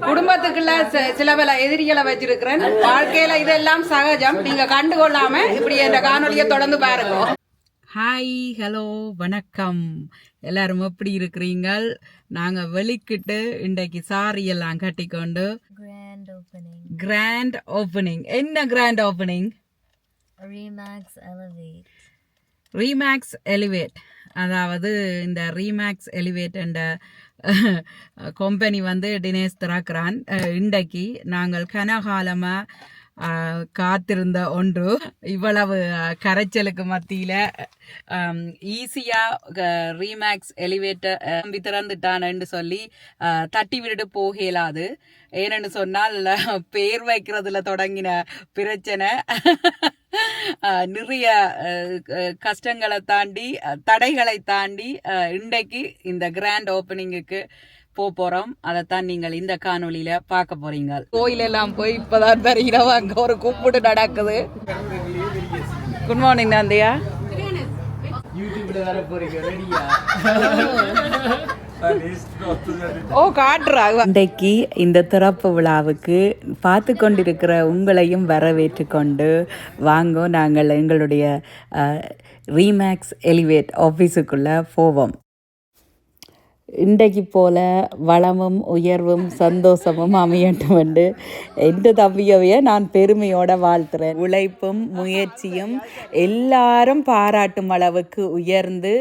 குடும்பத்துக்குள்ள சில பல எதிரிகளை வச்சிருக்கிறேன். வாழ்க்கையில இதெல்லாம் சகஜம். நீங்க கண்டுகொள்ளாம இப்படி இந்த காணொலியை தொடர்ந்து பாருங்க. ஹாய், ஹலோ, வணக்கம். எல்லாரும் எப்படி இருக்கிறீங்கள்? நாங்க வெளிக்கிட்டு இன்றைக்கு சாரி எல்லாம் கட்டிக்கொண்டு கிராண்ட் ஓபனிங். என்ன கிராண்ட் ஓபனிங்? Remakes elevate. அதாவது இந்த ரீமேக்ஸ் எலிவேட் என்ற கம்பெனி வந்து தினேஷ் திறக்கிறான். இன்றைக்கு நாங்கள் கனகாலமாக காத்திருந்த ஒன்று. இவ்வளவு கரைச்சலுக்கு மத்தியில் ஈஸியாக ரீமேக்ஸ் எலிவேட்டர் நம்பி திறந்துட்டான்னு சொல்லி தட்டி விட்டுட்டு போக இயலாது. ஏனென்று சொன்னால் பேர் வைக்கிறதுல தொடங்கின பிரச்சனை நிறைய கஷ்டங்களை தாண்டி தடைகளை தாண்டி இன்றைக்கு இந்த கிராண்ட் ஓப்பனிங்குக்கு போறோம். அதைத்தான் நீங்கள் இந்த காணொலியில பார்க்க போறீங்க. கோயிலெல்லாம் போய் இப்பதான் தெரிகிறவா அங்க ஒரு கூப்பிட்டு நடக்குது. Good morning நந்தியா. ஓ காட்டுறாங்க. இன்றைக்கு இந்த திறப்பு விழாவுக்கு பார்த்து கொண்டிருக்கிற உங்களையும் வரவேற்று கொண்டு வாங்க நாங்கள் எங்களுடைய ரீமேக்ஸ் எலிவேட் ஆஃபீஸுக்குள்ளே போவோம். இன்றைக்கு போல வளமும் உயர்வும் சந்தோஷமும் அமையட்டும் என்று எந்த தம்பியவையை நான் பெருமையோடு வாழ்த்துறேன். உழைப்பும் முயற்சியும் எல்லாரும் பாராட்டும் அளவுக்கு உயர்ந்து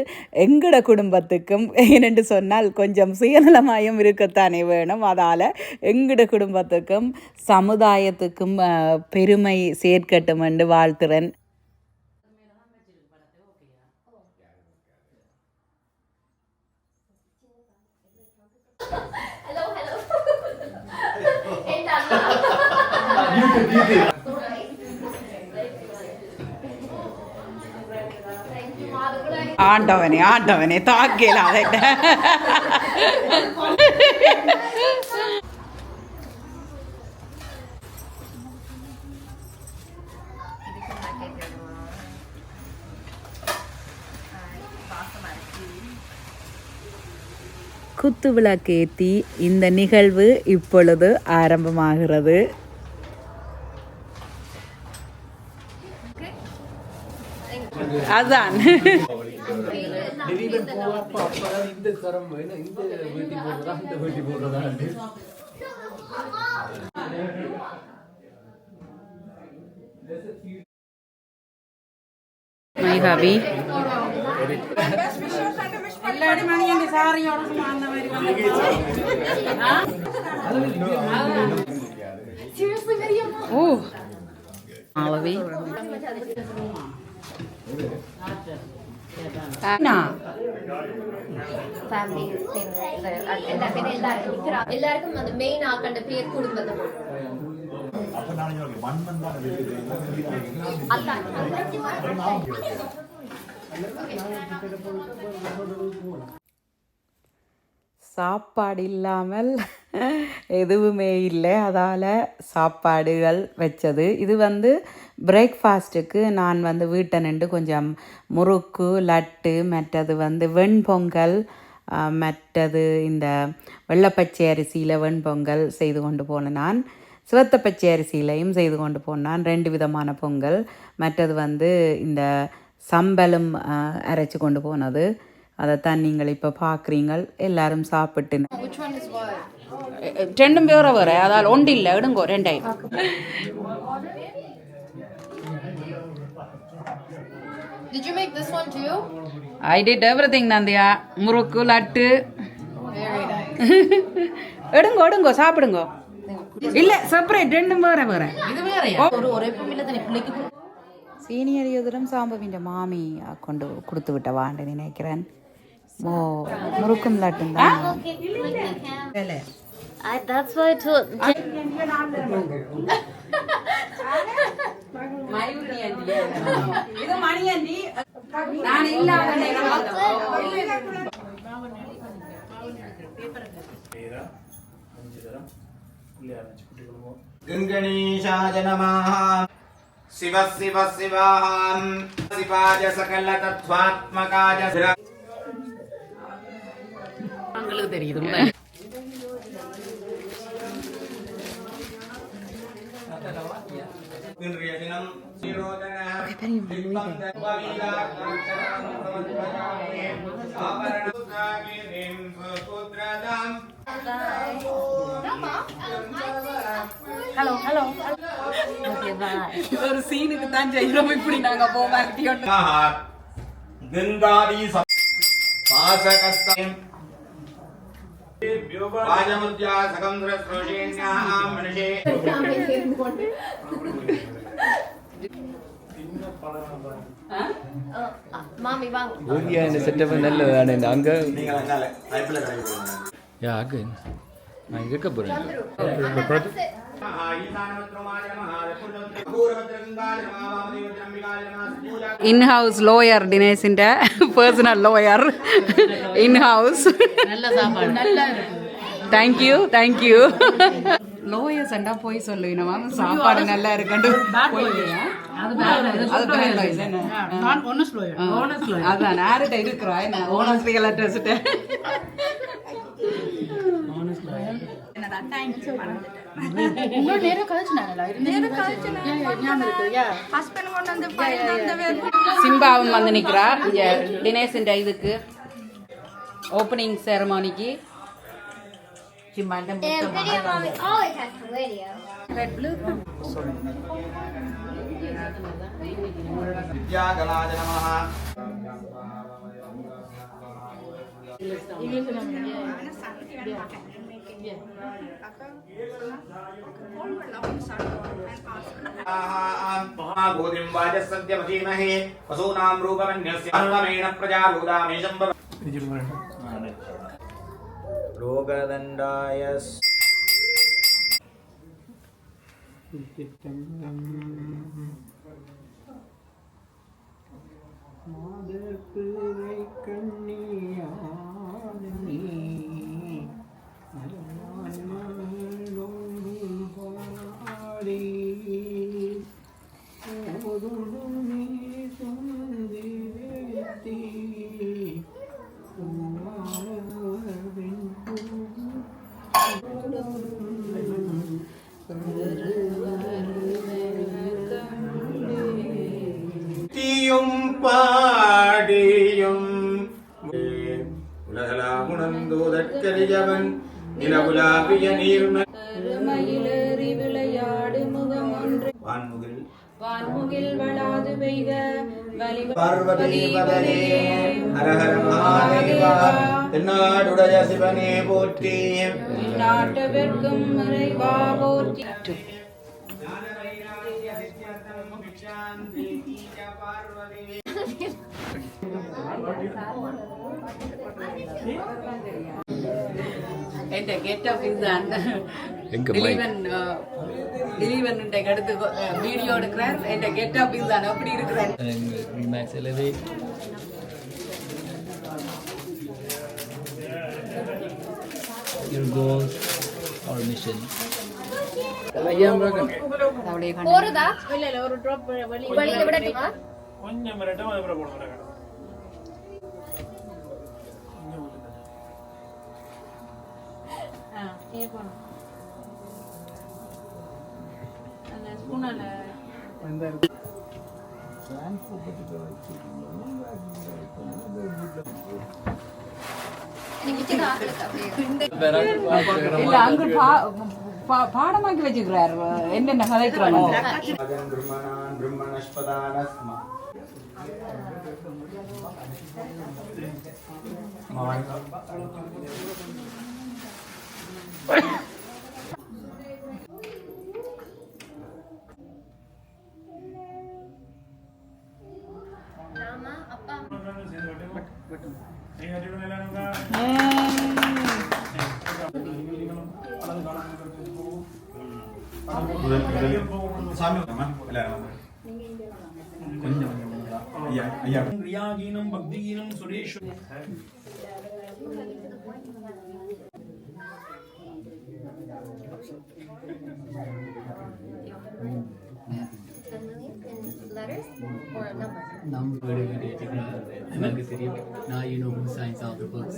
எங்கட குடும்பத்துக்கும், ஏனென்று சொன்னால் கொஞ்சம் சுயநலமாயும் இருக்கத்தானே வேணும். அதால் எங்கட குடும்பத்துக்கும் சமுதாயத்துக்கும் பெருமை சேர்க்கட்டும் என்று வாழ்த்துறேன். ஆண்டவனே ஆண்டவனே தாக்கல அதை குத்து விளக்கேற்றி இந்த நிகழ்வு இப்பொழுது ஆரம்பமாகிறது. அதான் மைஹாபி ஓ மாலவி எல்லாருக்கும் அந்த மெயின் ஆக்கண்ட பேர் குடும்பம். சாப்பாடு இல்லாமல் எதுவுமே இல்லை. அதால் சாப்பாடுகள் வச்சது. இது வந்து பிரேக்ஃபாஸ்ட்டுக்கு நான் வந்து வீட்டை நின்று கொஞ்சம் முறுக்கு, லட்டு, மற்றது வந்து வெண்பொங்கல், மற்றது இந்த வெள்ளைப்பச்சை அரிசியில் வெண்பொங்கல் செய்து கொண்டு போனேன். நான் சிவத்த பச்சை அரிசியிலையும் செய்து கொண்டு போனான். 2 விதமான பொங்கல். மற்றது வந்து இந்த சம்பலும் அரைச்சி கொண்டு போனது. அதைத்தான் நீங்கள் இப்போ பார்க்குறீங்கள். எல்லாரும் சாப்பிட்டு 2 பேரை வர அதால் ஒன்று இல்லை எடுங்கோ 2. Did you make this one too? I did everything நந்தியா. முறுக்கு, லட்டு. எடுங்கோ எடுங்கோ சாப்பிடுங்கோ. இல்ல செப்பரேட் 2 வேற வேற. இது வேறயா? ஒரே பிள்ளை தனி பிள்ளைக்கு சீனியர் யோதரம் சாம்பவிന്റെ மாமி கொண்டு கொடுத்து விட்ட வாண்டு நினைக்கிறேன். ஓ முறுக்கும் லட்டும் தான். That's why I told இது மணி நான் இல்லாத நேரம் गणेशाय नमः शिव शिव शिवाहं शिवाय सकल तत्त्वात्मकाय உங்களுக்கு தெரியுது இன்றைய தினம் நிரோதன ஹலோ ஹலோ ஒரு சீனுக்கு தான் செய்யறோம் இப்படி நாங்க போமாட்டியோம் गंगादी पासकस्तं वाजमुद्या सकंद्र स्रोषेण्याः मनुषे மாமி வாங்க ஊரியா இந்த செட்டப் நல்லதானே அங்க நீங்க அங்கால பைப்ல கரெக்ட் யா அங்க நான் இருக்க போறேன் இன் ஹவுஸ் லோயர் தினேஷின் பர்சனல் லோயர் இன் ஹவுஸ் நல்ல சாப்பாடு நல்லா தேங்க்யூ தேங்க்யூ லோயர் சண்டா போய் சொல்லுவீனமா சாப்பாடு நல்லா இருக்குன்னு அதான் யார்கிட்ட இருக்கிறா என்ன ஓனஸ்லிகள் அட்ரஸ்ட்டு சிம்பாவும் வந்து நிக்கிறா இங்க தினேஷின் இதுக்கு ஓப்பனிங் செரமோனிக்கு Video mommy always has the video. विद्यागणाय नमः महाभूतिं वाजसद्यमधीमहे वसूनां रूपमन्यस्य अन्नमेन प्रजाभूतामेशं रोगदण्डाय மாதப்பிள்ளை கண்ணியானே பாடி ஓதுமே சுமந்திரத்தி தீயும் பாடியும் உலகலாம் உணர்ந்தோதற்கரியவன் நிலவுலாவிய மயிலேறி விளையாடு முகம் ஒன்று வான்முகில் வான்முகில் வளாது பெய்த பார்வதி பதனே ஹரஹர மகாதேவா தென்னாடுடைய சிவனே போற்றி நாட்டவர்க்கும் இறைவா போற்றி എന്റെ ഗെറ്റപ്പ് ഇതാണ് ദിലീപൻ അടുത്ത് വീഡിയോ എടുക്കാൻ എന്റെ ഗെറ്റപ്പ് ഇതാണ് அப்படி இருக்கிறேன் செலவே your goals or mission போறதா இல்ல இல்ல ஒரு டிராப் வெளியில விடட்டுமா கொஞ்சம் மிரட்டும் அதுக்கப்புறம் போடுறேன் இல்ல அங்க பாடமாக்கி வச்சுக்கிறார் என்னென்ன கதைக்கிறாங்க ராமா அப்பா சாமி எல்லாரும் கொஞ்சம் கொஞ்சம் கிரியாகீனம் பக்திகீனம் Suresh letters or a number? Number எனக்கு தெரியும். Now you know who signs all the books.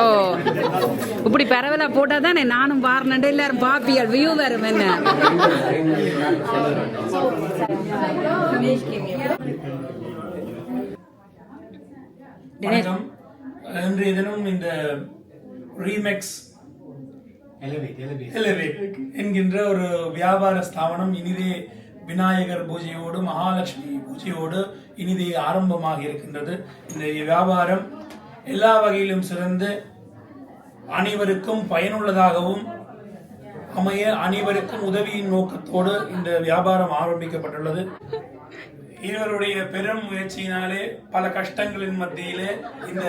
ஓ இப்படி பரவலா போட்டா தானே நானும் பாருனேன் எல்லாரும் பாப்பியல் வியூ வரும் என்ன வணக்கம். இன்றைய தினம் இந்த ரீமெக்ஸ் எலவேட் என்கின்ற ஒரு வியாபார ஸ்தாபனம் இனிதே விநாயகர் பூஜையோடு மகாலட்சுமி பூஜையோடு இனிதே ஆரம்பமாக இருக்கின்றது. இந்த வியாபாரம் எல்லா வகையிலும் சிறந்து அனைவருக்கும் பயனுள்ளதாகவும் அமைய அனைவருக்கும் உதவியின் நோக்கத்தோடு இந்த வியாபாரம் ஆரம்பிக்கப்பட்டுள்ளது. இவருடைய பெரும் முயற்சியினாலே பல கஷ்டங்களின் மத்தியிலே இந்த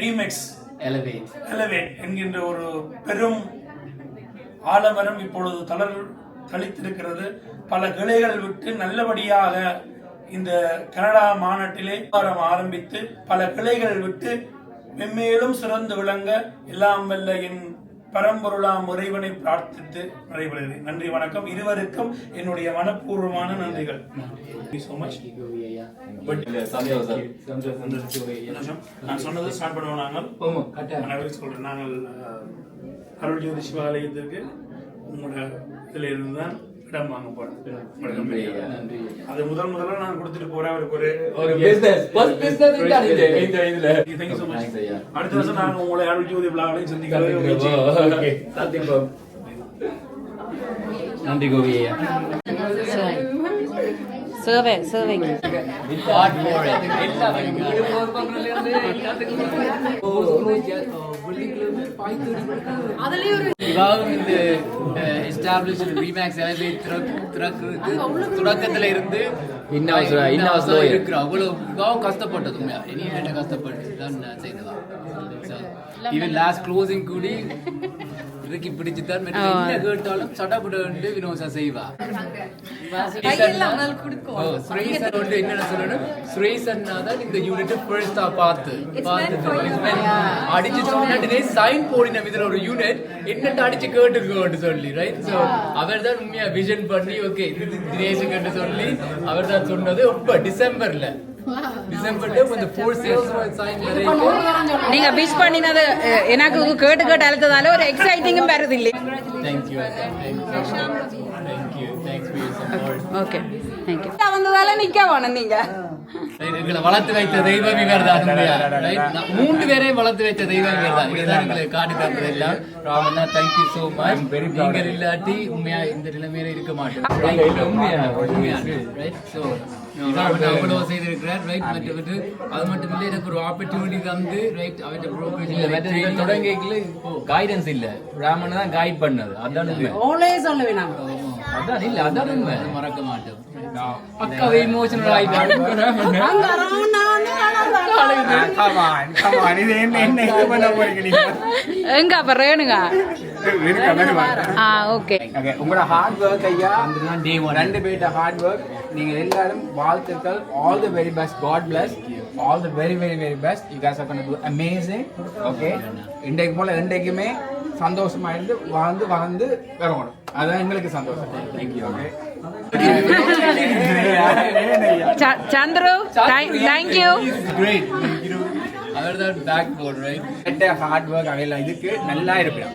ரீமெக்ஸ் எலவேட் என்கின்ற ஒரு பெரும் ஆலமரம் இப்பொழுது தளித்திருக்கிறது. பல கிளைகள் விட்டு நல்லபடியாக இந்த கனடா மாநாட்டிலே வியாபாரம் ஆரம்பித்து பல கிளைகள் விட்டு மென்மேலும் சிறந்து விளங்க எல்லாம் வல்ல என் பரம்பொருளாம் இறைவனை பிரார்த்தித்து நடைபெறுகிறேன். நன்றி, வணக்கம். இருவருக்கும் என்னுடைய மனப்பூர்வமான நன்றிகள். நான் சொன்னது ஸ்டார்ட் பண்ணுவோம். நாங்கள் சொல்றேன், நாங்கள் அருள் ஜோதி சிவாலயத்திற்கு உங்களோட இதுல இருந்துதான் இடம் வாங்க போறேன். அது முதல்ல நான் கொடுத்துட்டு போறேன். அவருக்கு ஒரு அடுத்த வருஷம் நாங்க உங்களை அருள் ஜோதி விழாவிலையும் சந்திக்கிறோம். நன்றி கோவியா. சர்விங் இவாவும் இந்த எஸ்டாப்ளிஷ் ரீமேக்ஸ் எலவேட் தொடக்கத்துல இருந்து இருக்கிற அவ்வளவு இவாவும் கஷ்டப்பட்டது. உண்மையா இனி கஷ்டப்பட்டு தான் செய்தவா. ஈவன் லாஸ்ட் க்ளோசிங் கூடி இறக்கி பிடிச்சுதான் என்ன கேட்டாலும் சடப்பட்டு வினோசா செய்வா. என்னென்ன சொல்லணும், சுரேஷ் அண்ணா தான் இந்த யூனிட் ஃபர்ஸ்டா அடிச்சு சொன்னே சைன் போடின இதுல ஒரு யூனிட் என்னட்டு அடிச்சு கேட்டுக்கோன்னு சொல்லி ரைட். சோ அவர் தான் உண்மையா விஷன் பண்ணி ஓகே தினேஷுக்கு சொல்லி அவர் தான் சொன்னது. இப்ப டிசம்பர்ல நீங்க விஷ் பண்ணினது எனக்கு கேட்டு அழுத்ததால ஒரு எக்ஸைட்டிங்கும் வருது இல்லை. Okay thank you. வந்ததால நிக்க வேணும். நீங்க எங்களை வளர்த்து வைத்த தெய்வம் இவர் தான். 3 பேரையும் வளர்த்து வைத்த தெய்வம் இவர் தான். இதுதான் எங்களை காட்டி தந்தது எல்லாம். Ramanna thank you so much. நீங்கள் இல்லாட்டி உண்மையா இந்த நிலைமையில இருக்க மாட்டோம். அவ்வளவு செய்திருக்கிறார் ரைட். மற்ற அது மட்டும் இல்லை, எனக்கு ஒரு ஆப்பர்ச்சுனிட்டி தந்து ரைட் அவற்றை தொடங்கிக்கல கைடன்ஸ் இல்ல, ராமன் தான் கைட் பண்ணது. அதான் சொல்ல வேணாம். அதான் இல்ல, அதான் உண்மை. மறக்க மாட்டோம். பக்காவே இமோஷனல் ஆயிட்டாங்க. எங்க அப்ப ரேணுங்க ஓகே. உங்களோட ஹார்ட் ஒர்க் ஐயா, 2 பேர்ட்ட ஹார்ட் ஒர்க். நீங்க எல்லாரும் வாழ்த்துக்கள். All the very best. God bless. All the very very very best. You guys are going to do amazing. Okay, இன்றைக்கு போல இன்றைக்குமே சந்தோஷமா இருந்து வாழ்ந்து வரணும். அதான் எங்களுக்கு சந்தோஷம். Thank you. Okay Chandru thank you. Great. அவர் தான் back board right. Hard work அவையெல்லாம் இதுக்கு நல்லா இருப்பேன்.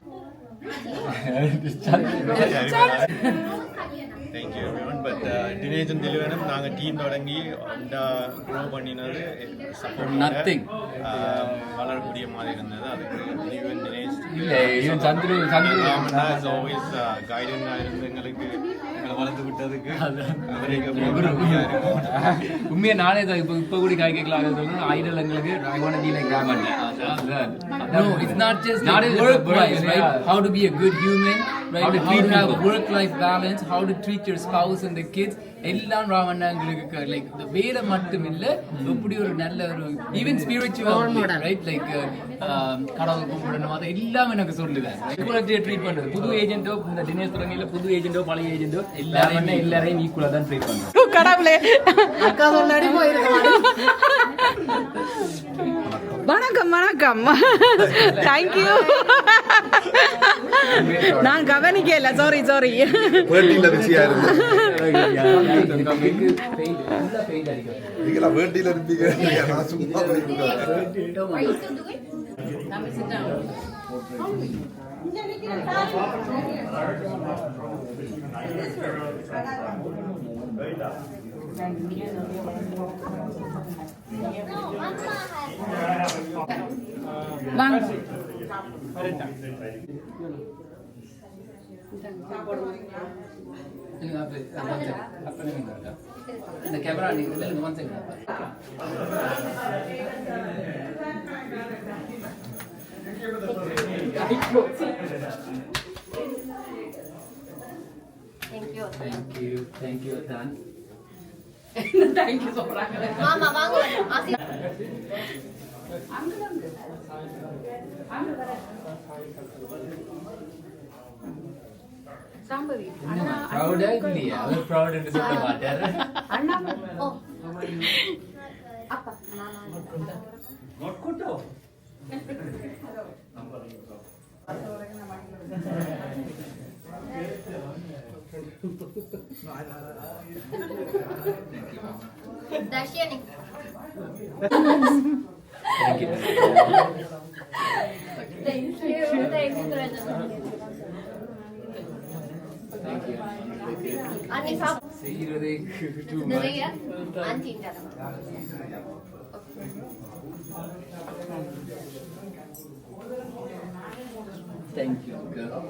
Thank you everyone. பட் தினேஷன் திலீவனும் நாங்கள் டீம் தொடங்கி க்ரோ பண்ணினது நத்திங் வளரக்கூடிய மாதிரி இருந்தது. அதுக்கு திலீவன் தினேஷ் சந்திரு இஸ் ஆல்வேஸ் கைடன்ஸாக இருந்து எங்களை வளர்த்து விட்டதுக்கு உண்மையா நானே தான் இப்ப கூட கை கேட்கலாம் சொல்றேன். ஐடல் எங்களுக்கு I want to be like Raman. No, it's not just work life, right? How to be a good human, right? How to have a work-life balance, how to treat your spouse and the kids. எல்லாம் ராமண்ணா எங்களுக்கு like இந்த வேலை மட்டும் இல்ல எப்படி ஒரு நல்ல ஒரு ஈவன் ஸ்பிரிச்சுவல் ரைட் லைக் கடவுள் கும்பிடணும் அதை எல்லாம் எனக்கு சொல்லுவேன் ட்ரீட் பண்றது புது ஏஜென்ட்டோ இந்த தினேஷ் துறங்கில புது ஏஜென்ட்டோ பழைய ஏஜென்ட்டோ எல்லாரையும் ஈக்குவலா தான் ட்ரீட் பண்றோம் கடவுளே வணக்கம் வணக்கம் தேங்க்யூ நான் கவனிக்கல சாரி வேட்டியில பிஸியா இருந்து நீங்களா வேட்டியில இருப்பீங்க நான் சும்மா வாங்க இந்த கேமரா நீங்க ஒன் செகண்ட் தேங்க்யூ தான் தேங்க்யூ சொல்றாங்க மாமா வாங்க ஆசி சாம்பவி ப்ரௌடா இல்லையா அவர் ப்ரௌட் என்று சொல்ல மாட்டார் அண்ணா ஓ அப்பா not kuto Dashani. Thank you. Thank you. Thank you, Thank you. Ani sab. செய்யறதே too much. Nariya. Anti intara. Thank you, girl.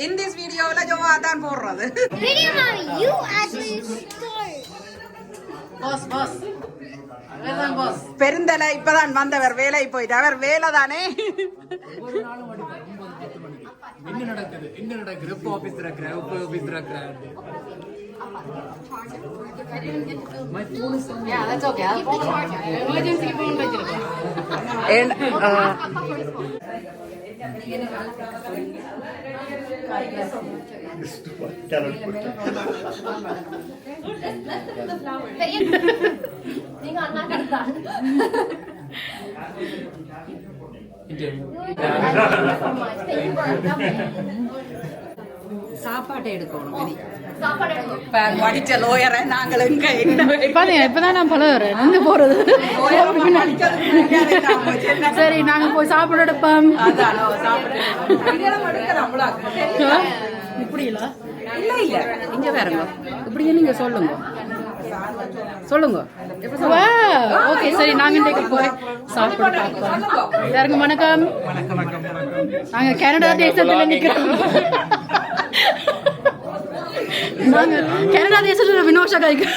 in this video la jova தான் போடுறது Video mommy, you actually start. boss பெருந்தலை இப்பதான் வந்தவர் வேலை போயிட்டு அவர் வேலை தானே ஒரு நாளும் அடிப்பார் 9-10 மணிக்கு என்ன நடக்குது எப்போ ஆபீஸ் இருக்கிற My phone is on. yeah that's okay Keep the charger. emergency phone வச்சிருக்கேன் நீங்க அண்ணா கரெக்டா சாப்பாட்டை எடுக்கணும் சாப்பாடு படிச்ச லோயரை நாங்கள் எங்க இப்பதான் நான் பழகிறேன் வந்து போறது சரி நாங்க போய் சாப்பிட எடுப்போம் இப்படி இல்ல இல்ல இங்க வேறங்க இப்படியே நீங்க சொல்லுங்க ஓகே சரி நாங்க இன்றைக்கு போய் சாப்பிட பார்ப்போம் எல்லாருக்கும் வணக்கம் நாங்க கனடா தேசத்துல நிக்கிறோம் நாங்க கனடா தேசத்துல வினோஷா கைக்கு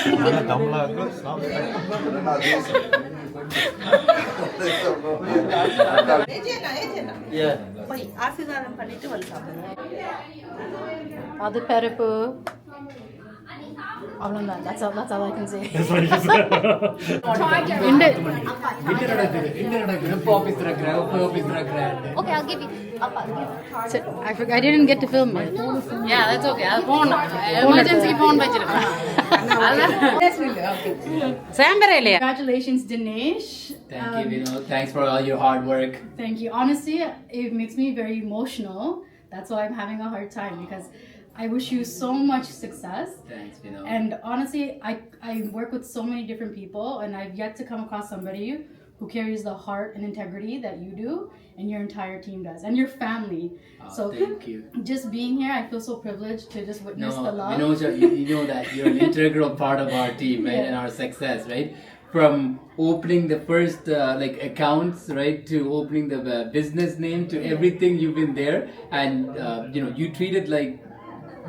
ஆசீர்வாதம் பண்ணிட்டு வந்து அது பருப்பு அவ்வளவுதான் that's all I can say என்ன நடக்குது எப்போ ஆபீஸ் இருக்கிற Okay, I'll give you. I didn't get to film it. yeah that's okay அது phone emergency phone வச்சிருக்கேன் சாம்பரே இல்லையா Congratulations Dinesh. Thank you, Vinod. Thanks for all your hard work. Thank you. Honestly, it makes me very emotional. That's why I'm having a hard time because I wish you so much success. Thanks, Vinod. And honestly, I work with so many different people, and I've yet to come across somebody who carries the heart and integrity that you do, and your entire team does, and your family. So Thank you. just being here, I feel so privileged to just witness the love. You know that you're an integral part of our team, right, and our success, right? From opening the first accounts, right, to opening the business name, to everything, you've been there, and you treat it like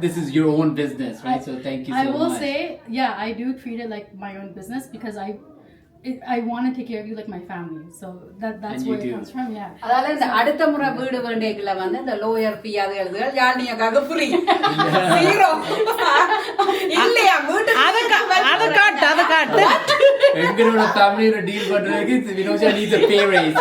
this is your own business, right? So thank you so I will much. say, yeah, I do treat it like my own business because I want to take care of you like my family. So that's And where you it do. comes from. Yeah. அதால இந்த அடுத்த முறை வீடு வேண்டியக்குள்ள வந்து இந்த lower ஃபீ அது எழுதுகள் யாழ்னியக்காக free zero இல்லையா வீட்டு அதை காட்டு எங்களோட ஃபேமிலியோட டீல் பண்றதுக்கு Vinoja needs a pay raise.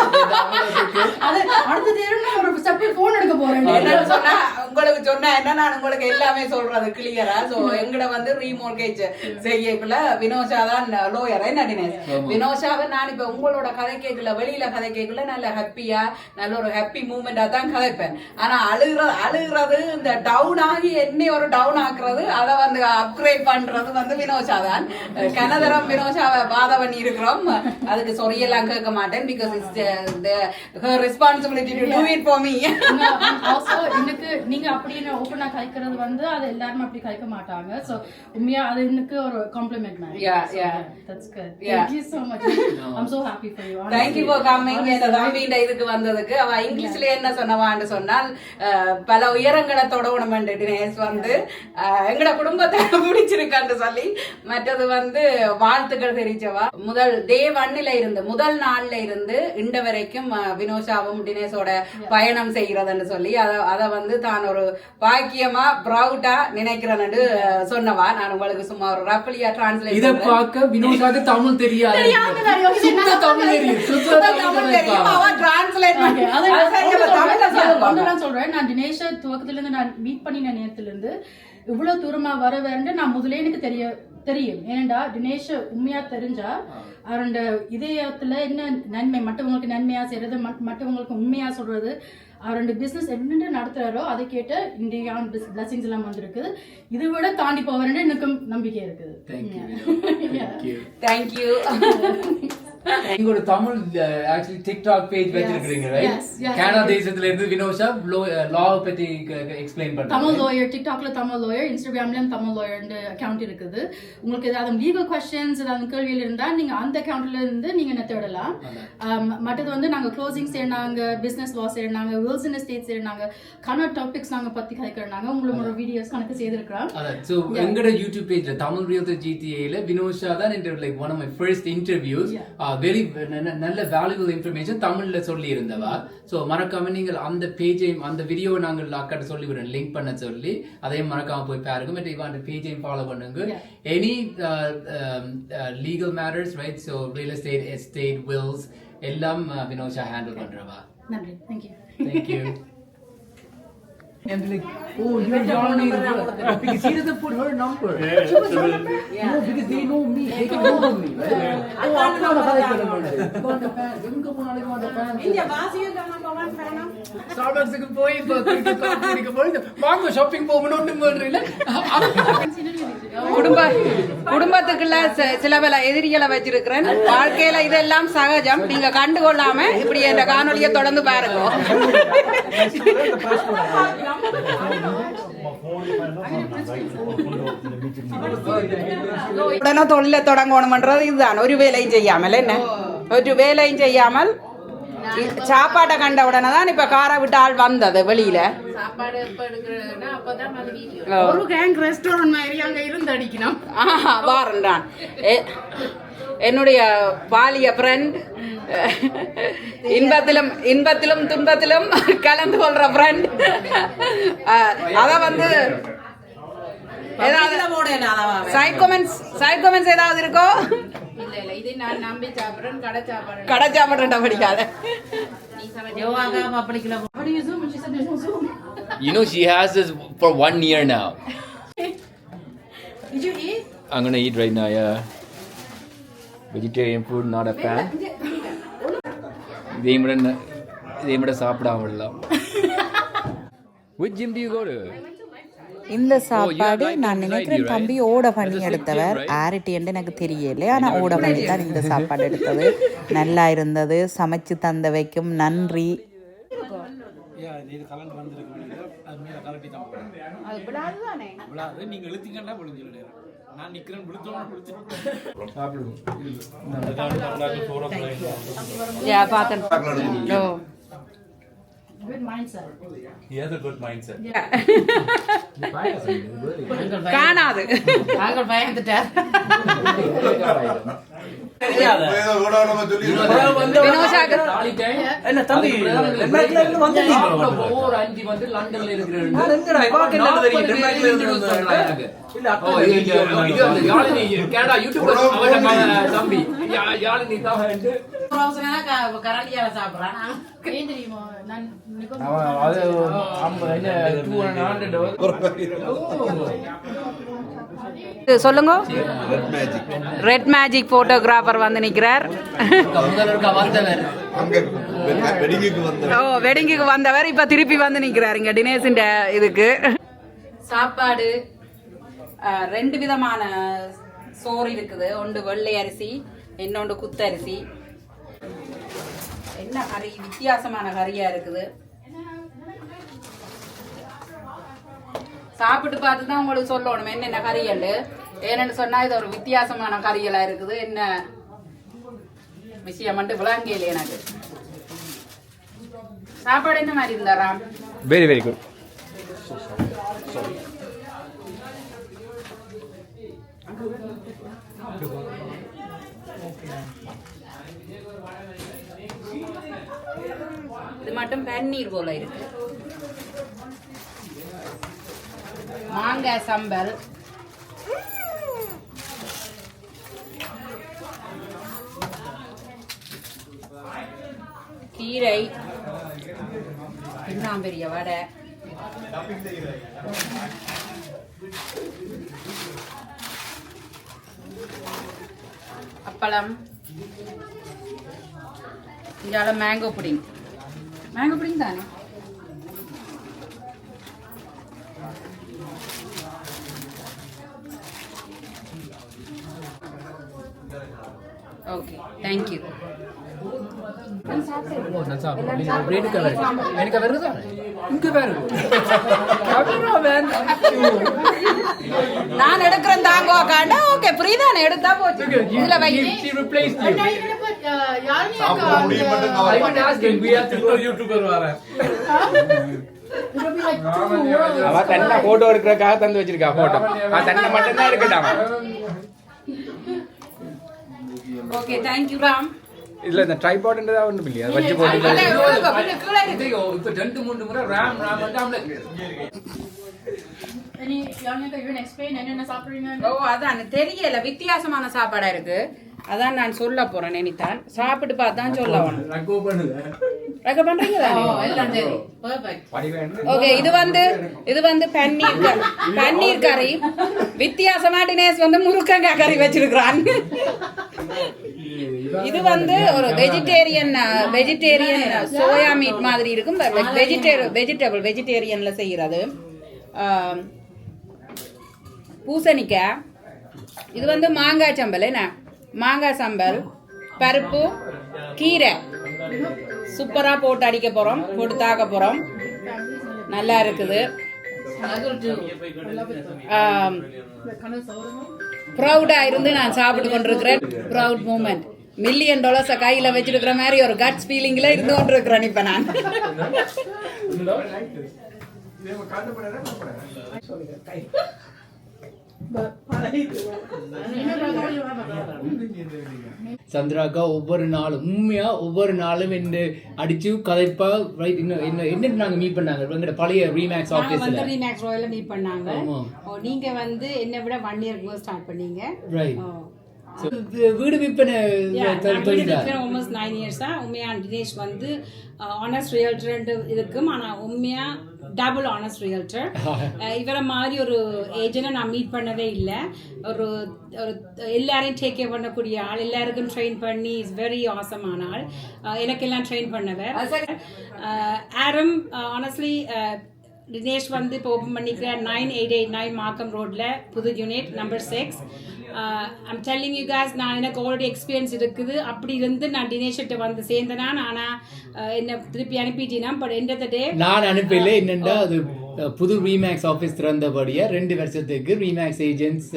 அது அடுத்த தேர்வு ஒரு செப்பரேட் ஃபோன் எடுக்க போறேன். என்னன்னு சொன்னா உங்களுக்கு சொன்னா என்ன நான் உங்களுக்கு எல்லாமே சொல்றது கிளியரா. சோ எங்கட வந்து ரீமோர்கேஜ் செய்யக்குள்ள வினோஷா தான் லோயர். என்ன தினேஷ் வினோஷாவை நான் இப்ப உங்களோட கதை கேட்கல வெளியில கதை கேட்கல நல்ல ஹாப்பியா நல்ல ஒரு ஹாப்பி மூமெண்டா தான் கதைப்பேன். ஆனா அழுகிறது இந்த டவுன் ஆகி என்ன ஒரு டவுன் ஆக்குறது அதை வந்து அப்கிரேட் பண்றது வந்து வினோஷா தான். கனதரம் வினோஷாவை பாத பண்ணி இருக்கிறோம். அதுக்கு சொரியெல்லாம் கேட்க மாட்டேன். Because it's her responsibility to do it for me. Also எனக்கு நீங்க அப்படின்னு ஓபனா கலைக்கிறது வந்து அது எல்லாரும் அப்படி கலைக்க மாட்டாங்க. சோ உண்மையா அது எனக்கு ஒரு காம்ப்ளிமெண்ட் மாதிரி. Yeah. That's good. Yeah. Thank you so much. I'm so happy for you. Thank you for coming. இந்த தம்பிண்ட இதுக்கு வந்ததுக்கு அவ இங்கிலீஷ்ல என்ன சொன்னவான்னு சொன்னால் பல உயரங்களை தொடணும் தினேஷ் வந்து எங்கட குடும்பத்தை பிடிச்சிருக்கான்னு சொல்லி மற்றது வந்து வாழ்த்துக்கள் தெரிவிச்சவா. முதல் டே 1ல இருந்து முதல் நாள்ல இருந்து இண்ட வரைக்கும் வினோஷாவும் தினேஷோட பயணம் செய்கிறதுன்னு சொல்லி அதை வந்து தான் ஒரு பாக்கியமா ப்ரௌடா நினைக்கிறேன்னு சொன்னவா. நான் உங்களுக்கு சும்மா ஒரு ரஃப்லியா டிரான்ஸ்லேட் இத பார்க்க வினோஜாக்கு தமிழ் தெரியாது. சுத்த தமிழ் தெரியும். சுத்த தமிழ் தெரியும். அவ டிரான்ஸ்லேட் பண்ணி நான் சொல்றேன். நான் தினேஷ துவக்கத்துல இருந்து நான் மீட் பண்ணின நேரத்துல இருந்து இவ்வளவு தூரமா வர வேண்டு நான் முதலே எனக்கு தெரியும். ஏனண்டா தினேஷ் உண்மையா தெரிஞ்சா அவரோட இதயத்துல என்ன நன்மை மற்றவங்களுக்கு நன்மையா செய்யறது மற்றவங்களுக்கு உண்மையா சொல்றது அவரோட பிசினஸ் என்ன நடத்துறாரோ அதை கேட்டு இந்தியா பிளஸிங்ஸ் எல்லாம் வந்திருக்கு. இதை விட தாண்டி போவேன்னு எனக்கு நம்பிக்கை இருக்குது. தேங்க்யூ. நீங்க ஒரு தமிழ் ஆக்சுவலி டிக்டாக் பேஜ் வச்சிருக்கீங்க ரைட்? கனடா தேசத்துல இருந்து வினோஷா லா பத்தி எக்ஸ்பிளைன் பண்றாங்க. தமிழ் லாயர் டிக்டாக்ல தமிழ் லாயர் இன்ஸ்டாகிராம்லயும் தமிழ் லாயர் அக்கவுண்ட் இருக்குது. உங்களுக்கு ஏதாவது லீகல் கொஸ்டின்ஸ் ஏதாவது கேள்வியில் இருந்தா நீங்க அந்த அக்கவுண்ட்ல இருந்து நீங்க என்ன தேடலாம். மற்றது வந்து நாங்க க்ளோசிங் செய்யறாங்க, பிசினஸ் லா செய்யறாங்க, வில்ஸ் அண்ட் எஸ்டேட் செய்யறாங்க, கன டாபிக்ஸ் நாங்க பத்தி கலைக்கிறாங்க. உங்களுக்கு ஒரு வீடியோஸ் கணக்கு செய்திருக்கிறோம். சோ எங்கட யூடியூப் பேஜ்ல தமிழ் ரியல் ஜிடிஏல வினோஷா தான் like one of my first interviews. Very நல்ல வேல்யூபிள் இன்ஃபர்மேஷன் தமிழ்ல சொல்லி இருந்தவா. சோ மறக்காம நீங்கள் அந்த பேஜையும் அந்த வீடியோவை நாங்கள் அக்காட்ட சொல்லி விடுறோம் லிங்க் பண்ண சொல்லி அதையும் மறக்காம போய் பாருங்க. பட் இப்போ அந்த பேஜையும் ஃபாலோ பண்ணுங்க. Any legal matters right? So real estate estate wills எல்லாம் வினோஷா ஹேண்டில் பண்றவா. நன்றி. Thank you. Thank you. And like, oh, you're Johnny. Because he doesn't put her number. She was her number? Yeah. No, because they know me. They can know me. Oh, I'm not a fan. The fan. Enga ponalum the fan. India vaasiyukku number 1 fan. Starbucks ku poi coffee ku poi vaanga shopping போகணும்னு சொல்றீல. குடும்பத்துக்குள்ள சில பல எதிரிகளை வச்சிருக்கிறேன். வாழ்க்கையில இதெல்லாம் சகஜம். நீங்க கண்டுகொள்ளாம இப்படி இந்த காணொலியை தொடர்ந்து பாருங்க. உடனே தொழிலை தொடங்கணும்ன்றது இதுதான். ஒரு வேலையும் செய்யாமல் என்ன ஒரு வேலையும் செய்யாமல் சாப்பாட்டை கண்ட உடனே தான் இப்ப காரை விட்டு ஆள் வந்தது வெளியில. ஒரு கேங் ரெஸ்டாரண்ட் மாதிரி அங்க இருந்து அடிக்கணும். வாரண்டான் என்னுடைய பாலிய ஃப்ரெண்ட், இன்பத்திலும் துன்பத்திலும் கலந்து கொள்ற ஃப்ரெண்ட். அத வந்து சைட் கமெண்ட்ஸ் ஏதாவது இருக்கோ? கடை சாப்பிடுறேன் படிக்காத. You know she has this for 1 year now. Did you eat? I'm gonna eat right now. Yeah. Vegetarian food, not a fan. they made சாப்பிடாம விடலாம். Which gym do you go to? இந்த சாப்பாடு நான் நினைக்கிறேன் தம்பி ஓட பண்ணி எடுத்தவர். ஆரிட்டின்னு எனக்கு தெரியல, ஆனால் ஓட பண்ணி தான் இந்த சாப்பாடு எடுத்தது. நல்லா இருந்தது. சமைச்சு தந்தவைக்கும் நன்றி. Good mindset. He has a good mindset. காணாது நாங்கள் பயந்துட்டார். என்ன தம்பி டென்மார்க்ல இருந்து வந்தீங்க ஓர் 5 வந்து லண்டன்ல இருக்கிறேன் நான் எங்கடா இவாக்கு என்ன தெரியும் டென்மார்க்ல இருந்து சொல்றாங்க இல்ல அப்போ இது யாழினி கனடா யூடியூபர் அவன் தம்பி யாழினி தான் வந்து கரண்டியால சாப்பிடுறான் ஏன் தெரியுமா நான் அது 50 சொல்லுங்க ரெட் மேஜிக் போட்டோகிராஃபர் வந்து நிக்கிறார் முதல்வருக்கு வந்தவர் வெட்டிங்குக்கு வந்தவர் இப்ப திருப்பி வந்து நிக்கிறார் இங்க தினேஷின் இதுக்கு சாப்பாடு 2 விதமான சோறு இருக்குது ஒன்று வெள்ளை அரிசி இன்னொன்று குத்தரிசி என்ன கறி வித்தியாசமான கறியா இருக்குது சாப்பிட்டு பார்த்து தான் உங்களுக்கு சொல்லணும் என்னென்ன கறியல் ஏன்னு சொன்னா இது ஒரு வித்தியாசமான கறிகளா இருக்குது என்ன விஷயம் மட்டும் விளங்கல எனக்கு சாப்பாடு என்ன மாதிரி இருந்தாரா வெரி வெரி குட் இது மட்டும் பன்னீர் போல இருக்கு மாங்காய் சம்பல் கீரை இன்னும் பெரிய வடை அப்பளம் இங்கால மேங்கோ புடிங் தானே ஓகே தேங்க்யூ எனக்கு வருதா இங்க வருது நான் எடுக்கிறேன் தாங்கோ காண்டா ஓகே புரியுதானே எடுத்தா போச்சு இதுல வை she replaced you யாருமே I want to ask him we have to go YouTuber வர அவ தன்னை போட்டோ எடுக்கிறதுக்காக தந்து வச்சிருக்கா போட்டோ தன்னை மட்டும் தான் இருக்கட்டான் ஓகே தேங்க்யூ ராம் இதுல இந்த ட்ரைபாட்ன்றதா ஒண்ணும் இல்லையா வச்சு போட்டு இப்ப 2-3 முறை ராம் வந்து Any young even explain என்னென்ன சாப்பிடுறீங்க? ஓ அதான் தெரியல வித்தியாசமான சாப்பாடா இருக்கு அதான் நான் சொல்ல போறேன் நினைத்தான் சாப்பிட்டு பார்த்தான் சொல்ல வேணும் ரகோ பண்ணுங்க ரக பண்றீங்க தானே எல்லாம் சரி பெர்ஃபெக்ட் ஓகே இது வந்து பன்னீர் கறி வித்தியாசமா தினேஷ் வந்து முருங்கக்காய் கறி வச்சிருக்கான் இது வந்து ஒரு வெஜிடேரியன் சோயா மீட் மாதிரி இருக்கும் வெஜிடேரியன்ல செய்யறது பூசணிக்காய் இது வந்து மாங்காய் சம்பல் என்ன மாங்காய் சம்பல் பருப்பு கீரை சூப்பரா போட்டு அடிக்க போறோம் போட்டு தாக்க போறோம் நல்லா இருக்குது ப்ரௌடா இருந்து நான் சாப்பிட்டு கொண்டிருக்கிறேன் ப்ரௌட் மூமெண்ட் $1 million கையில வச்சிருக்கிற மாதிரி ஒரு கட்ஸ் ஃபீலிங்ல இருந்து கொண்டிருக்கிறேன் இப்ப நான் சந்திராக்கா ஒவ்வொரு நாளும் என்ன அடிச்சு கதைப்பா என்ன நாங்க மீட் பண்ணாங்க எங்கட பழைய ரீமேக்ஸ் ஆபீஸ்ல ரீமேக்ஸ் ராயல்ல மீட் பண்ணாங்க நீங்க வந்து என்ன விட 1 year ஸ்டார்ட் பண்ணீங்க ரைட் வீடு விற்பனை almost 9 years உண்மையா தினேஷ் வந்து ஆனஸ்ட் ரியல்டர் இருக்கும் ஆனா உண்மையா டபுள் ஆனஸ்ட் ரியல்டர் இவரை மாதிரி ஒரு ஏஜென்ட்டை நான் மீட் பண்ணவே இல்லை ஒரு எல்லாரையும் டேக் கேர் பண்ணக்கூடிய ஆள் எல்லாருக்கும் ட்ரெயின் பண்ணி இஸ் வெரி ஆசமான ஆள் எனக்கெல்லாம் ட்ரெயின் பண்ணவர் ஆரம் ஆனஸ்ட்லி தினேஷ் வந்து இப்போ ஓப்பன் பண்ணிக்கிற 9889 மார்க்கம் ரோட்ல புது unit number 6 I'm telling you guys நான் எனக்கு ஆல்ரெடி எக்ஸ்பீரியன்ஸ் இருக்குது அப்படி இருந்து நான் தினேஷ்கிட்ட வந்து சேர்ந்தேனா ஆனால் என்ன திருப்பி அனுப்பிட்டீங்கன்னா பட் எண்ட் ஆஃப் த டே நான் அனுப்பல என்னென்னா அது புது ரீமேக்ஸ் ஆஃபீஸ் திறந்தபடியா 2 வருஷத்துக்கு ரீமேக்ஸ் ஏஜென்ட்ஸ்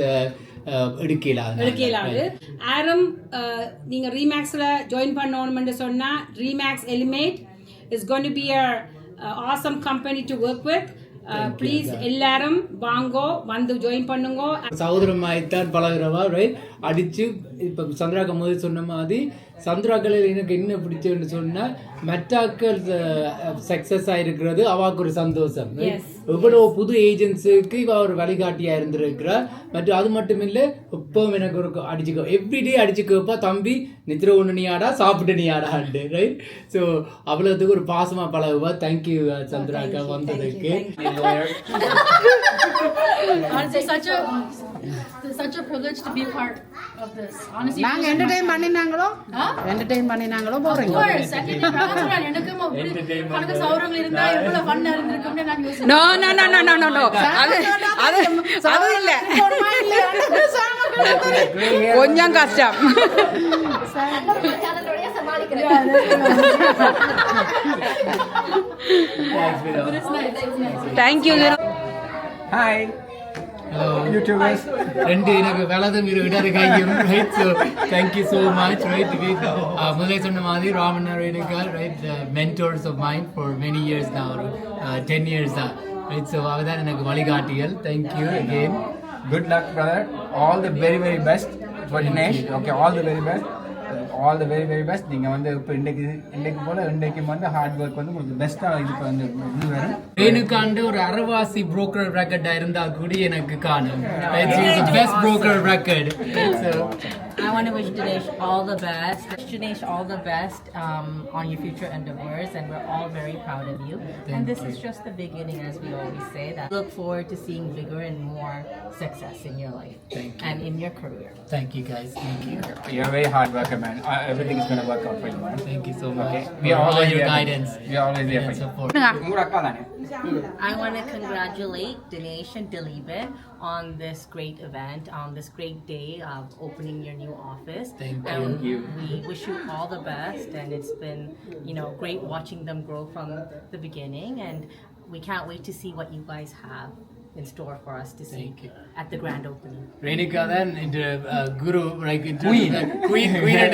எடுக்கலாது ஆரம் நீங்க ரீமேக்ஸ்ல ஜாயின் பண்ணணும்னு சொன்னா Remax elite is going to be awesome company to work with. Please எல்லாரும் வாங்கோ வந்து ஜாயின் பண்ணுங்க. சகோதரமாய்த்தான் பழகிறவா ரைட் அடிச்சு இப்போ சந்திராக்கா முதல் சொன்ன மாதிரி சந்திராக்களில் எனக்கு என்ன பிடிச்சதுன்னு சொன்னால் மெட்டாக்கள் சக்ஸஸ் ஆகிருக்கிறது அவாக்கு ஒரு சந்தோஷம். எவ்வளோ புது ஏஜென்ட்ஸுக்கு இவ ஒரு வழிகாட்டியாக இருந்திருக்கிறார். மற்றும் அது மட்டும் இல்லை எப்பவும் எனக்கு ஒரு அடிச்சுக்கோ எவ்ரிடே அடிச்சுக்கப்பா தம்பி நித்திர ஒன்று நீ ஆடா சாப்பிட்டு நீ ஆடாண்டு ரைட். ஸோ அவ்வளோத்துக்கு ஒரு பாசமாக பழகுவா. தேங்க்யூ சந்திராக்கா வந்ததுக்கு. Honestly, such a privilege to be a part of this. Honestly, நாங்க என்டர்டெயின் பண்ணினாங்களோ போறீங்க. எனக்கும் கணக்கு சௌரங்கள் இருந்தா இவ்வளவு ஃபன்னா இருந்திருக்கும்னு நான் யோசிச்சேன். நோ அது இல்ல கொஞ்சம் கஷ்டம். சேனலோடய சமாளிக்கிறேன். தேங்க்யூ. Hi. Hello. YouTubers. ரெண்டு எனக்கு வலது மீது விடாது கையும் right. So thank you so much right. முதலே சொன்ன மாதிரி ராமன் ரேணுகால் right mentors of mind for many years தான், ஒரு 10 years தான் ரைட். ஸோ அவ தான் எனக்கு வழிகாட்டிகள். Thank you again. Good luck, brother. All the very, very best for Dinesh. Okay, all the very best. All the very, very best. நீங்கள் வந்து இப்போ இன்றைக்கு போல் இன்றைக்கும் வந்து ஹார்ட் ஒர்க் வந்து உங்களுக்கு பெஸ்ட்டாக இதுக்கு வந்து இது வரும். ரேணுகாண்டு ஒரு அரைவாசி புரோக்கர் ரெக்கார்டாக இருந்தால் கூட எனக்கு காணும். Best broker record. I want to wish Dinesh all the best. Dinesh, all the best on your future endeavors, and we're all very proud of you. And this is just the beginning, as we always say. That look forward to seeing bigger and more success in your life and in your career. Thank you guys. Thank you. You're a very hard worker, man. Everything is going to work out for you, man. Thank you so much. Okay. We are all your guidance. We are always there for you. Support. உங்களோட அக்கா தானே? I want to congratulate Dinesh and Dileepan on this great event, on this great day of opening your new office. Thank you. you. We wish you all the best, and it's been, great watching them grow from the beginning, and we can't wait to see what you guys have in store for us to see at the grand opening. Renika then into guru, right? Queen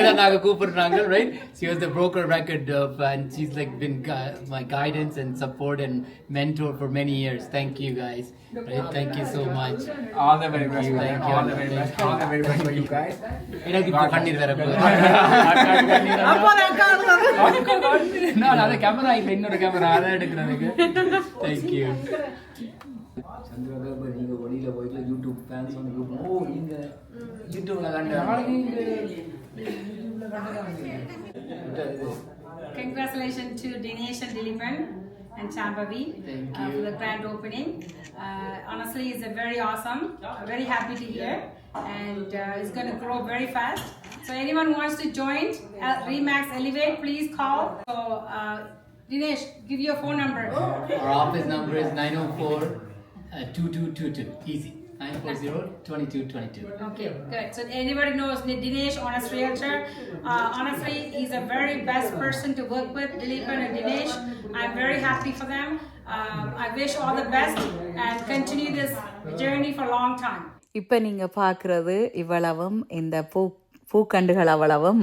தான் நாங்க கூப்பிடுறாங்க, right? She was the broker record of, and she's like been my guidance and support and mentor for many years. Thank you guys. Right? Thank you so much. All the very best. Thank you. All the very best. All the very best for you guys. எனக்கு இப்ப கண்ணீர் வர போகுது. நான் அத camera இல்ல, இன்னொரு camera அத எடுக்கிறதுக்கு. Thank you. சந்திரபாபு நீங்க வெளியில போயிட்டு யூடியூப் ஃபேன்ஸ் வந்து குரூப் நீங்க யூடியூப்ல Congratulations to Dinesh and Dileepan and Shambhavi for the grand opening. Honestly, it's very awesome. Very happy to hear, and it's going to grow very fast. So anyone who wants to join Remax Elevate, please call. So Dinesh, give your phone number. Our office number is 904-2222. Easy. 940-2222. Okay, good. So anybody knows Dinesh, Honest Realtor. Honestly, he's a very best person to work with, Dileepan and Dinesh. I'm very happy for them. I wish all the best and continue this journey for a long time. இப்போ நீங்கள் பார்க்குறது இவ்வளவும் இந்த பூக்கண்டுகள் அவ்வளவும்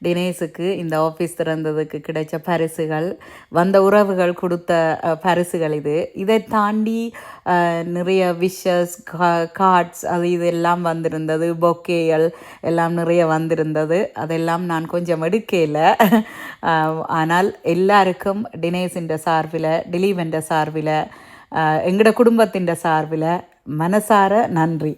தினேஷுக்கு இந்த office திறந்ததுக்கு கிடைச்ச பரிசுகள், வந்த உறவுகள் கொடுத்த பரிசுகள். இதை தாண்டி நிறைய விஷஸ், கார்ட்ஸ், அது இதெல்லாம் வந்திருந்தது, பொக்கேகள் எல்லாம் நிறைய வந்திருந்தது. அதெல்லாம் நான் கொஞ்சம் எடுக்கல. ஆனால் எல்லாருக்கும் தினேஷின் சார்பில், திலீபன் சார்பில், எங்களோட குடும்பத்தின் சார்பில் மனசார நன்றி.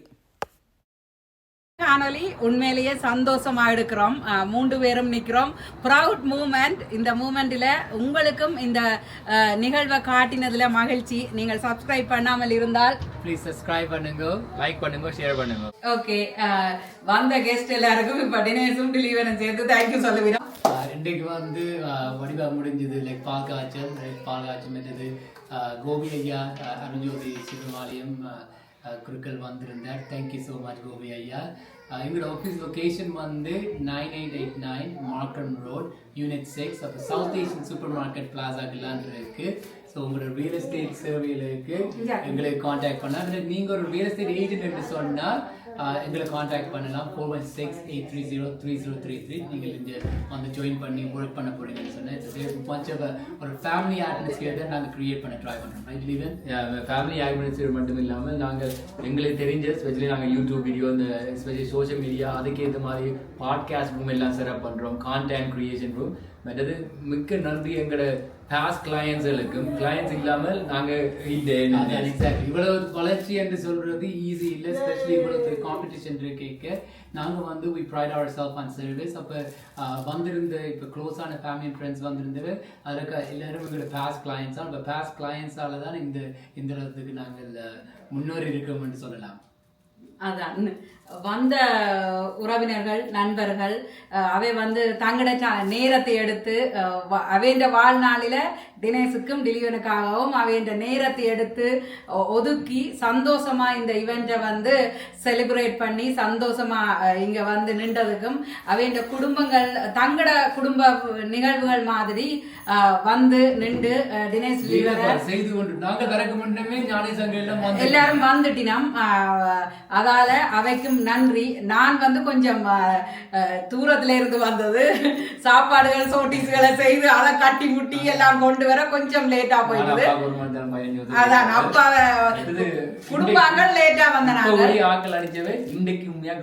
காணொலி உண்மையிலேயே சந்தோஷமா எடுக்கிறோம். 3 பேரும் நிற்கிறோம். Proud moment. இந்த மூமெண்ட்டில் உங்களுக்கும் இந்த நிகழ்வை காட்டினதுல மகிழ்ச்சி. நீங்கள் சப்ஸ்கிரைப் பண்ணாமல் இருந்தால் ப்ளீஸ் சப்ஸ்கிரைப் பண்ணுங்க, லைக் பண்ணுங்க, ஷேர் பண்ணுங்க. ஓகே, வந்த கெஸ்ட் எல்லாருக்கும் இப்போ தினேஷும் டிலீவரும் சேர்த்து தேங்க்யூ சொல்லுவிடும். இன்றைக்கு வந்து வடிவா முடிஞ்சது. லைக் பால் காய்ச்சல் மற்றது கோபி ஐயா, அருஞ்சோதி சிவமாலயம் குருக்கள் வந்திருந்தார். தேங்க்யூ ஸோ மச் கோபி ஐயா. எங்களோட ஆஃபீஸ் லொக்கேஷன் வந்து 9889 மார்க்கம் ரோட், யூனிட் 6 அப்போ சவுத் ஏஷியன் சூப்பர் மார்க்கெட் பிளாசாக்கெல்லாம் இருக்கு. ஸோ உங்களோட ரியல் எஸ்டேட் சர்வேல இருக்கு, எங்களை காண்டாக்ட் பண்ணலாம். நீங்கள் ஒரு ரியல் எஸ்டேட் ஏஜென்ட் என்று சொன்னால் எங்களை காண்டாக்ட் பண்ணலாம். 416-830-3033. நீங்கள் இங்கே வந்து ஜாயின் பண்ணி ஒர்க் பண்ண போறீங்கன்னு சொன்னால் ஒரு ஃபேமிலி அட்மாஸ்பியர் தான் நாங்கள் கிரியேட் பண்ண ட்ரை பண்ணுறோம். ரைட் லீவன்? ஃபேமிலி அட்மாஸ்பியர் மட்டும் இல்லாமல் நாங்கள் எங்களுக்கு தெரிஞ்ச ஸ்பெஷலி நாங்கள் யூடியூப் வீடியோ இந்த ஸ்பெஷலி சோஷியல் மீடியா அதுக்கேற்ற மாதிரி பாட்காஸ்ட் ரூம் எல்லாம் செட்டப் பண்ணுறோம். Content creation room. மற்றது மிக்க நன்றி எங்களோட பாஸ்ட் கிளையன்ட்ஸுகளுக்கும். கிளையன்ட்ஸ் இல்லாமல் நாங்கள் எக்ஸாக்ட்லி இவ்வளவு வளர்ச்சி என்று சொல்றது ஈஸி இல்லை. ஸ்பெஷலி இவ்வளவு காம்படிஷன் கேட்க நாங்கள் வந்து we pride ourselves on service. அப்போ வந்திருந்த இப்போ க்ளோஸான ஃபேமிலி அண்ட் ஃப்ரெண்ட்ஸ் வந்திருந்தவர் அதற்கு எல்லாரும் எங்களோட பாஸ்ட் கிளையன்ஸாக அந்த பாஸ்ட் கிளையன்ஸால தான் இந்த இடத்துக்கு நாங்கள் முன்னேறி இருக்கோம்னு சொல்லலாம். அதான் வந்த உறவினர்கள் நண்பர்கள் அவை வந்து தங்கட நேரத்தை எடுத்து அவைன்ற வாழ்நாளில தினேஷுக்கும் டிலிவனுக்காகவும் அவைன்ற நேரத்தை எடுத்து ஒதுக்கி சந்தோஷமா இந்த இவெண்ட்டை வந்து செலிப்ரேட் பண்ணி சந்தோஷமா இங்க வந்து நின்றதுக்கும் அவைன்ற குடும்பங்கள் தங்கட குடும்ப நிகழ்வுகள் மாதிரி வந்து நின்று தினேஷ் செய்து கொண்டு எல்லாரும் வந்துட்டினோம். அதால அவைக்கும் நன்றி. நான் வந்து கொஞ்சம் தூரத்துல இருந்து வந்தது சாப்பாடுகள் சோட்டிஸ்களை செய்து அதை கட்டி முட்டி எல்லாம் கொண்டு வர கொஞ்சம் லேட்டா போயிடுது. அதான் அப்பா குடும்பங்கள் லேட்டா வந்த ஆக்கள் அடிச்சவே இன்றைக்கு உண்மையா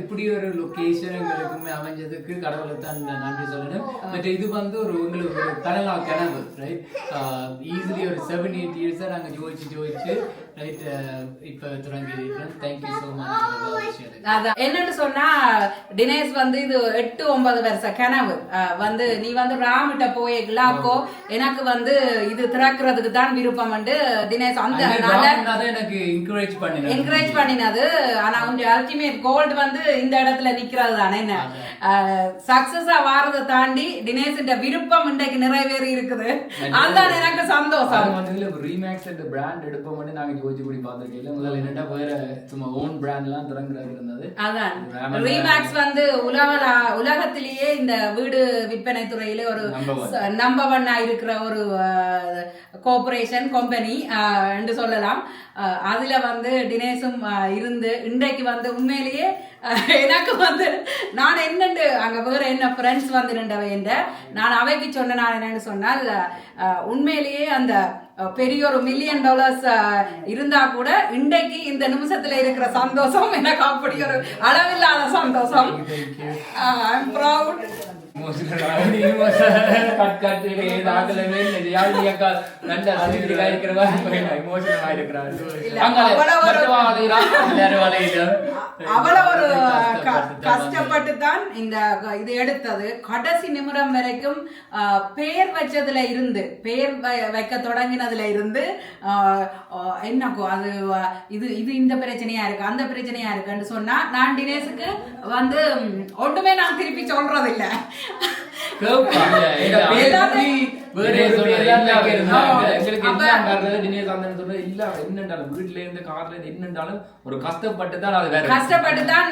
இப்படி ஒரு லொகேஷன் எங்களுக்கு அமைஞ்சதுக்கு கடவுளை தான் நன்றி சொல்லணும். பட் இது வந்து ஒரு உங்களுக்கு ஒரு தனலா கனவு. ரைட் ஈஸிலி ஒரு 7-8 இயர்ஸா நாங்கள் ஜோதிச்சு ரைட் இப்போ தொடங்கி இருக்கிறோம். Thank you so much. அதான் என்னன்னு சொன்னா தினேஷ் வந்து இது 8-9 வருஷ கனவு வந்து நீ வந்து ராமிட்ட போயோ எனக்கு வந்து இது திறக்கிறதுக்கு தான் விருப்பம் வந்து தினேஷ் அந்த எனக்கு என்கரேஜ் பண்ணினது. ஆனா உங்க அல்டிமேட் கோல்டு வந்து இந்த இடத்துல நிக்கிறது தானே. என்ன சக்சஸா வாரதை தாண்டி தினேஷ் விருப்பம் இன்றைக்கு நிறைவேறி இருக்குது. அதுதான் எனக்கு சந்தோஷம். ரீமேக்ஸ் என்ற பிராண்ட் எடுப்போம் நாங்க யோசிச்சு கூடி பார்த்துருக்கேன். முதல்ல என்னன்னா வேற சும்மா ஓன் பிராண்ட் எல்லாம் திறங்குறது இருந்தது. அதான் ரீமேக்ஸ் வந்து உலகத்திலேயே இந்த வீடு விற்பனை துறையிலே ஒரு நம்பர் 1 இருக்கிற ஒரு கோஆபரேஷன் கம்பெனி என்று சொல்லலாம். அதுல வந்து தினேஷும் இருந்து இன்றைக்கு வந்து உண்மையிலேயே எனக்கு வந்து நான் என்னண்டு அங்க வேற என்ன ஃப்ரெண்ட்ஸ் வந்து நின்றவை என்ற நான் அவைக்கு சொன்ன நான் என்னன்னு சொன்னால் உண்மையிலேயே அந்த பெரிய ஒரு $1 மில்லியன் இருந்தா கூட இன்றைக்கு இந்த நிமிஷத்துல இருக்கிற சந்தோஷம் எனக்கு அப்படி ஒரு அளவில்லாத சந்தோஷம். I'm proud. அவ்வளவு ஒரு கஷ்டப்பட்டு தான் இந்த இது எடுத்தது. கடைசி நிமிடம் வரைக்கும் பேர் வச்சதுல இருந்து பேர் வைக்க தொடங்கினதுல இருந்து என்னக்கோ அது இது இது இந்த பிரச்சனையா இருக்கு அந்த பிரச்சனையா இருக்குன்னு சொன்னா நான் தினேஷுக்கு வந்து ஒன்றுமே நான் திருப்பி சொல்றது இல்லை. கஷ்டப்பட்டுதான்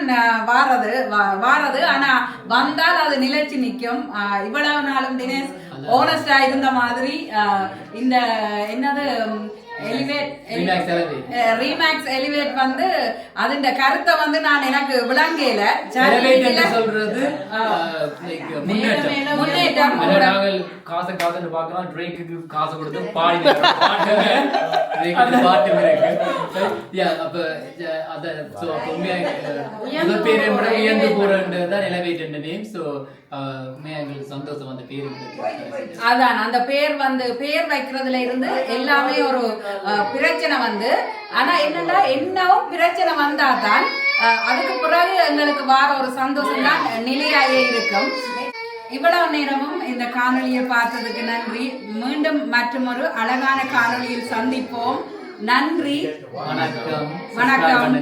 வாரது. ஆனா வந்தால் அது நிலைச்சு நிக்கும். இவ்வளவு நாளும் தினேஷ் ஓனஸ்டா இருந்த மாதிரி இந்த என்னது ரீமேக்ஸ் எலிவேட் வந்து அதிண்ட கருத்தை வந்து நான் எனக்கு விளங்கல. சொல்றது முன்னேற்றம். காசு பார்க்கலாம். ட்ரேக்கு காசு கொடுத்து பாடி பாட்டு அப்ப உயர்ந்து போறதான் எலிவேட் நேம். சோ எங்களுக்கு சந்தோஷம் அந்த பேர். அதான் அந்த பேர் வந்து பேர் வைக்கிறதுல இருந்து எல்லாமே ஒரு பிரச்சனை வந்து ஆனா என்னன்னா என்னவும் பிரச்சனை வந்தாதான் அதுக்கு பிறகு எங்களுக்கு வார ஒரு சந்தோஷம் தான் நிலையாயே இருக்கும். இவ்வளவு நேரமும் இந்த காணொலியை பார்த்ததுக்கு நன்றி. மீண்டும் மற்றும் ஒரு அழகான காணொலியில் சந்திப்போம். நன்றி, வணக்கம். வணக்கம்.